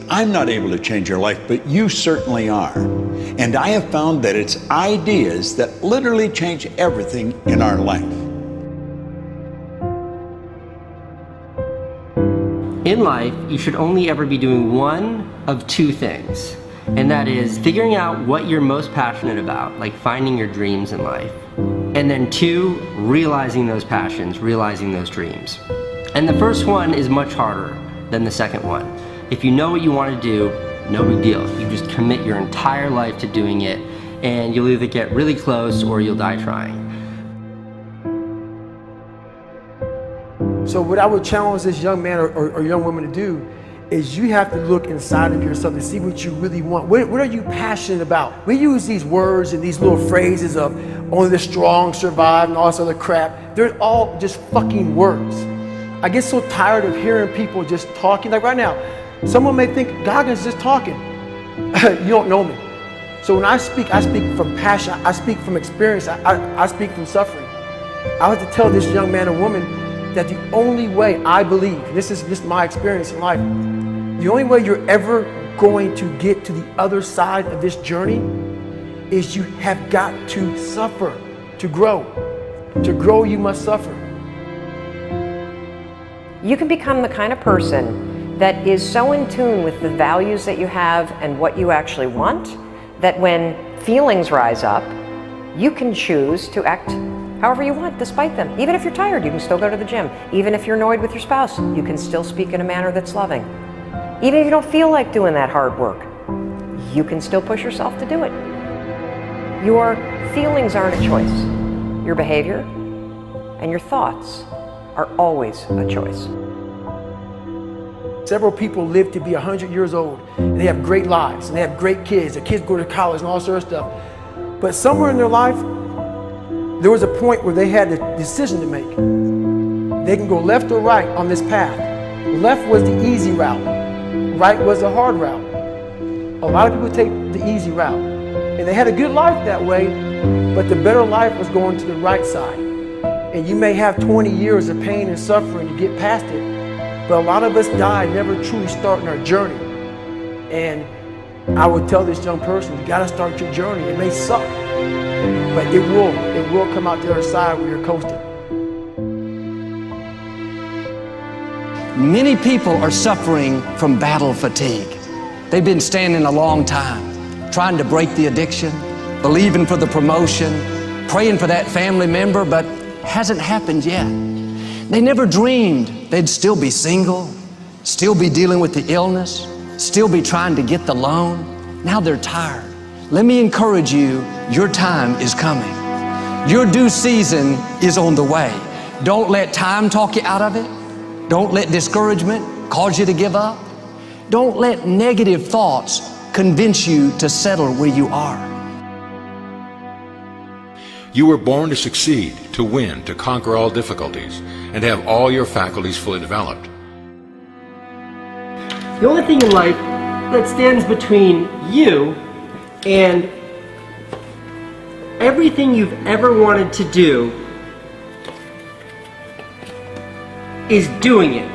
I'm not able to change your life, but you certainly are. And I have found that it's ideas that literally change everything in our life. In life, you should only ever be doing one of two things, and that is figuring out what you're most passionate about, like finding your dreams in life. And then two, realizing those passions, realizing those dreams. And the first one is much harder than the second one. If you know what you want to do, no big deal. You just commit your entire life to doing it, and you'll either get really close or you'll die trying. So what I would challenge this young man or young woman to do is you have to look inside of yourself and see what you really want. What are you passionate about? We use these words and these little phrases of only the strong survive and all this other crap. They're all just fucking words. I get so tired of hearing people just talking. Like right now, someone may think Goggins is just talking. You don't know me. So when I speak from passion. I speak from experience. I speak from suffering. I have to tell this young man or woman that the only way I believe, this is my experience in life, the only way you're ever going to get to the other side of this journey is you have got to suffer to grow. To grow, you must suffer. You can become the kind of person that is so in tune with the values that you have and what you actually want, that when feelings rise up, you can choose to act however you want despite them. Even if you're tired, you can still go to the gym. Even if you're annoyed with your spouse, you can still speak in a manner that's loving. Even if you don't feel like doing that hard work, you can still push yourself to do it. Your feelings aren't a choice. Your behavior and your thoughts are always a choice. Several people live to be 100 years old, and they have great lives, and they have great kids. Their kids go to college and all sorts of stuff. But somewhere in their life, there was a point where they had a decision to make. They can go left or right on this path. Left was the easy route. Right was the hard route. A lot of people take the easy route. And they had a good life that way, but the better life was going to the right side. And you may have 20 years of pain and suffering to get past it, but a lot of us die never truly starting our journey. And I would tell this young person, you gotta start your journey. It may suck, but it will come out the other side where you're coasting. Many people are suffering from battle fatigue. They've been standing a long time, trying to break the addiction, believing for the promotion, praying for that family member, but hasn't happened yet. They never dreamed they'd still be single, still be dealing with the illness, still be trying to get the loan. Now they're tired. Let me encourage you, your time is coming. Your due season is on the way. Don't let time talk you out of it. Don't let discouragement cause you to give up. Don't let negative thoughts convince you to settle where you are. You were born to succeed, to win, to conquer all difficulties, and to have all your faculties fully developed. The only thing in life that stands between you and everything you've ever wanted to do is doing it.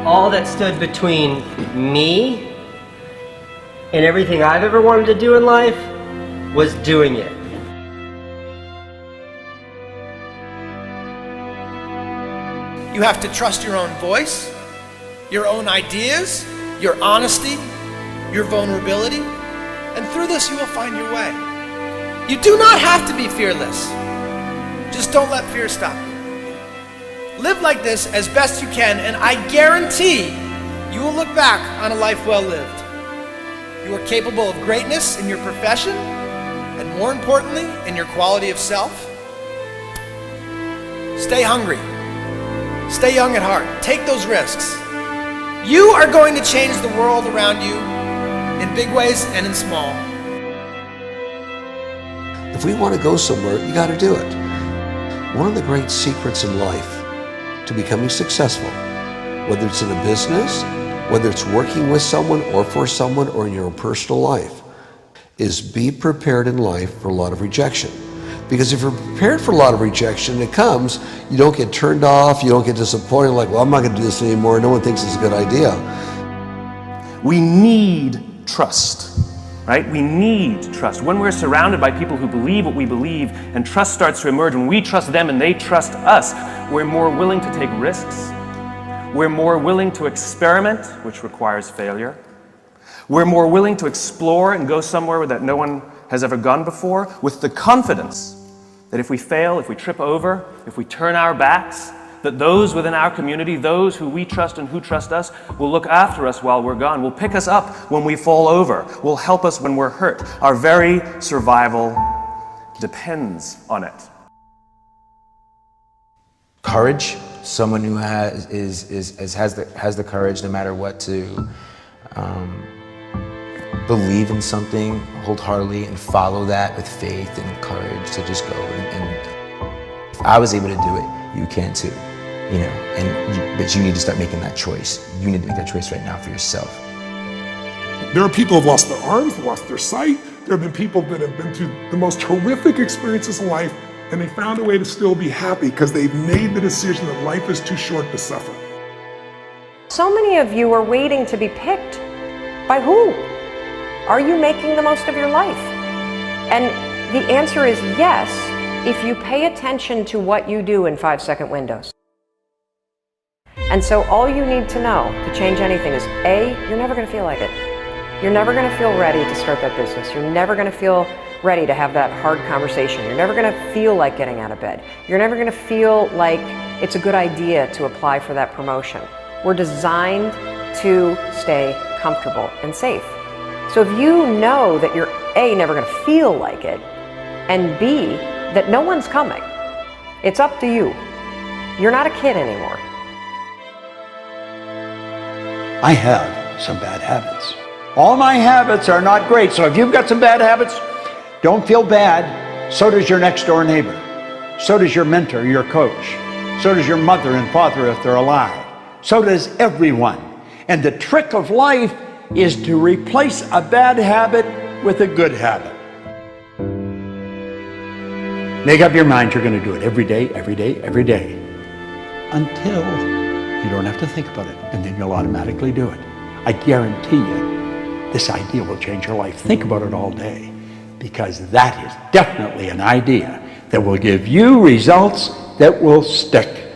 All that stood between me and everything I've ever wanted to do in life was doing it. You have to trust your own voice, your own ideas, your honesty, your vulnerability, and through this you will find your way. You do not have to be fearless. Just don't let fear stop you. Live like this as best you can, and I guarantee you will look back on a life well lived. You are capable of greatness in your profession, and more importantly, in your quality of self. Stay hungry. Stay young at heart. Take those risks. You are going to change the world around you in big ways and in small. If we want to go somewhere, you got to do it. One of the great secrets in life to becoming successful, whether it's in a business, whether it's working with someone or for someone or in your own personal life, is be prepared in life for a lot of rejection. Because if you're prepared for a lot of rejection, it comes, you don't get turned off, you don't get disappointed, like, well, I'm not going to do this anymore, no one thinks it's a good idea. We need trust, right? We need trust. When we're surrounded by people who believe what we believe and trust starts to emerge, when we trust them and they trust us, we're more willing to take risks. We're more willing to experiment, which requires failure. We're more willing to explore and go somewhere that no one has ever gone before, with the confidence that if we fail, if we trip over, if we turn our backs, that those within our community, those who we trust and who trust us, will look after us while we're gone, will pick us up when we fall over, will help us when we're hurt. Our very survival depends on it. Courage, someone who has the courage no matter what to believe in something wholeheartedly and follow that with faith and courage to just go. And if I was able to do it, you can too. You know, but you need to start making that choice. You need to make that choice right now for yourself. There are people who have lost their arms, lost their sight. There have been people that have been through the most horrific experiences in life, and they found a way to still be happy because they've made the decision that life is too short to suffer. So many of you are waiting to be picked. By who? Are you making the most of your life? And the answer is yes, if you pay attention to what you do in 5-second windows. And so all you need to know to change anything is A, you're never going to feel like it. You're never going to feel ready to start that business. You're never going to feel ready to have that hard conversation. You're never going to feel like getting out of bed. You're never going to feel like it's a good idea to apply for that promotion. We're designed to stay comfortable and safe. So if you know that you're A, never going to feel like it, and B, that no one's coming, it's up to you. You're not a kid anymore. I have some bad habits. All my habits are not great, so if you've got some bad habits, don't feel bad. So does your next door neighbor. So does your mentor, your coach. So does your mother and father if they're alive. So does everyone. And the trick of life is to replace a bad habit with a good habit. Make up your mind you're going to do it every day, every day, every day, until you don't have to think about it, and then you'll automatically do it. I guarantee you, this idea will change your life. Think about it all day, because that is definitely an idea that will give you results that will stick.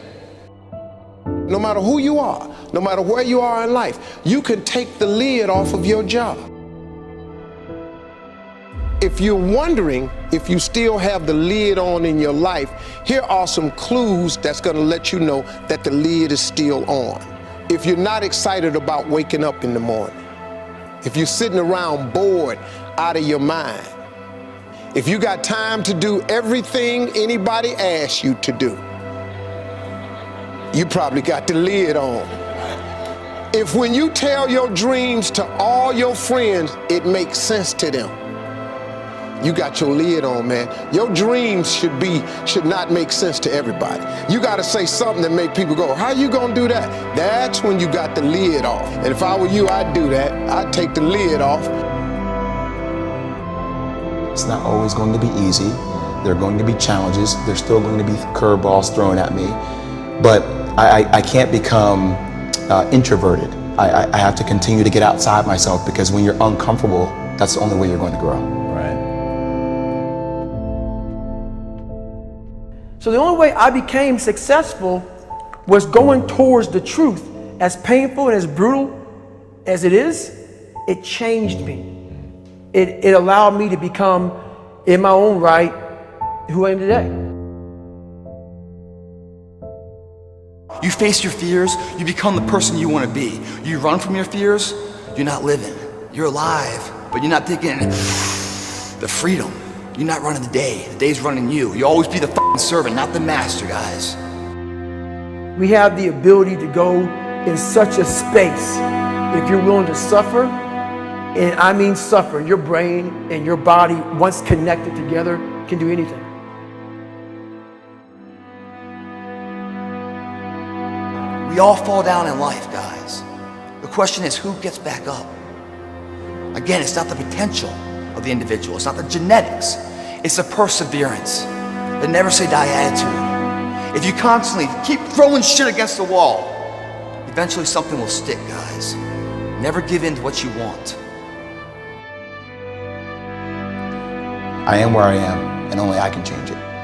No matter who you are, no matter where you are in life, you can take the lid off of your job. If you're wondering if you still have the lid on in your life, here are some clues that's going to let you know that the lid is still on. If you're not excited about waking up in the morning, if you're sitting around bored out of your mind, if you got time to do everything anybody asks you to do, you probably got the lid on. If when you tell your dreams to all your friends, it makes sense to them, you got your lid on, man. Your dreams should not make sense to everybody. You got to say something that make people go, how you gonna do that? That's when you got the lid off. And if I were you, I'd do that. I'd take the lid off. It's not always going to be easy. There are going to be challenges. There's still going to be curveballs thrown at me. But I can't become introverted. I have to continue to get outside myself, because when you're uncomfortable, that's the only way you're going to grow. Right. So the only way I became successful was going towards the truth. As painful and as brutal as it is, it changed me. It allowed me to become, in my own right, who I am today. You face your fears, you become the person you want to be. You run from your fears, you're not living. You're alive, but you're not taking the freedom. You're not running the day's running you. You always be the fucking servant, not the master, guys. We have the ability to go in such a space if you're willing to suffer, and I mean suffer. Your brain and your body, once connected together, can do anything. We all fall down in life, guys. The question is, who gets back up? Again, it's not the potential of the individual. It's not the genetics. It's the perseverance, the never say die attitude. If you constantly keep throwing shit against the wall, eventually something will stick, guys. Never give in to what you want. I am where I am, and only I can change it.